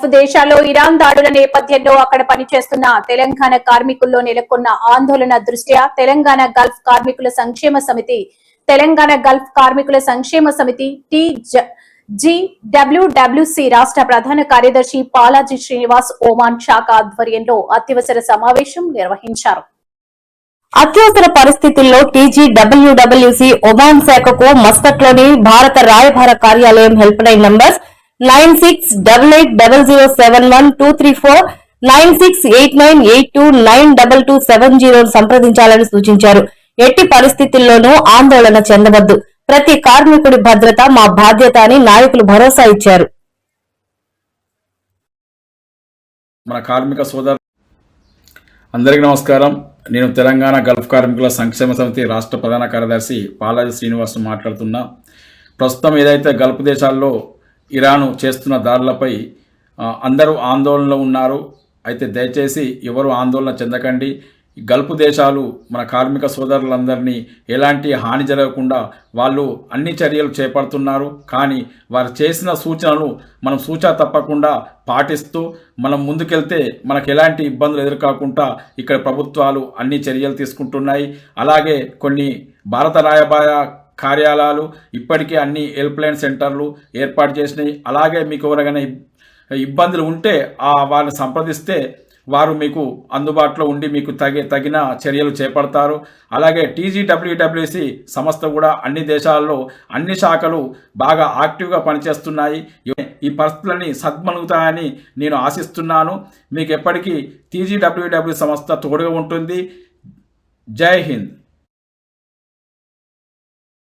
దేశాల్లో ఇరాన్ దాడుల నేపథ్యంలో అక్కడ పనిచేస్తున్న తెలంగాణ కార్మికుల్లో నెలకొన్న ఆందోళన దృష్ట్యా తెలంగాణ గల్ఫ్ కార్మికుల సంక్షేమ సమితి GWWC రాష్ట్ర ప్రధాన కార్యదర్శి పాలాజీ శ్రీనివాస్ ఓమాన్ శాఖ ఆధ్వర్యంలో అత్యవసర సమావేశం నిర్వహించారు. అత్యవసర పరిస్థితుల్లో TGWWC ఒమాన్ శాఖకు మస్కట్లోని భారత రాయబార కార్యాలయం హెల్ప్ లైన్ నంబర్స్ 968800711234 9689829270 సంప్రదించాలని సూచించారు. ఎట్టి పరిస్థితుల్లోనూ ఆందోళన చెందవద్దు, ప్రతి కార్మికుడి భద్రత మా బాధ్యత అని నాయకులు భరోసా ఇచ్చారు. మన కార్మిక సోదరు అందరికీ నమస్కారం. నేను తెలంగాణ గల్ఫ్ కార్మికుల సంక్షేమ సమితి రాష్ట్ర ప్రధాన కార్యదర్శి పాలాజీ శ్రీనివాస్ మాట్లాడుతున్నా. ప్రస్తుతం ఏదైతే గల్ఫ్ దేశాల్లో ఇరాను చేస్తున్న దాడులపై అందరూ ఆందోళనలో ఉన్నారు. అయితే దయచేసి ఎవరు ఆందోళన చెందకండి. గల్ఫ్ దేశాలు మన కార్మిక సోదరులందరినీ ఎలాంటి హాని జరగకుండా వాళ్ళు అన్ని చర్యలు చేపడుతున్నారు. కానీ వారు చేసిన సూచనలు మనం సూచన తప్పకుండా పాటిస్తూ మనం ముందుకెళ్తే మనకు ఎలాంటి ఇబ్బందులు ఎదుర్కోకుండా ఇక్కడ ప్రభుత్వాలు అన్ని చర్యలు తీసుకుంటున్నాయి. అలాగే కొన్ని భారత రాయబార కార్యాలయాలు ఇప్పటికే అన్ని హెల్ప్ లైన్ సెంటర్లు ఏర్పాటు చేసినాయి. అలాగే మీకు ఎవరైనా ఇబ్బందులు ఉంటే వారిని సంప్రదిస్తే వారు మీకు అందుబాటులో ఉండి మీకు తగిన చర్యలు చేపడతారు. అలాగే TGWWC సంస్థ కూడా అన్ని దేశాల్లో అన్ని శాఖలు బాగా యాక్టివ్గా పనిచేస్తున్నాయి. ఈ పరిస్థితులని సద్మనుగుతాయని నేను ఆశిస్తున్నాను. మీకు ఎప్పటికీ TGWWC సంస్థ తోడుగా ఉంటుంది. జై హింద్.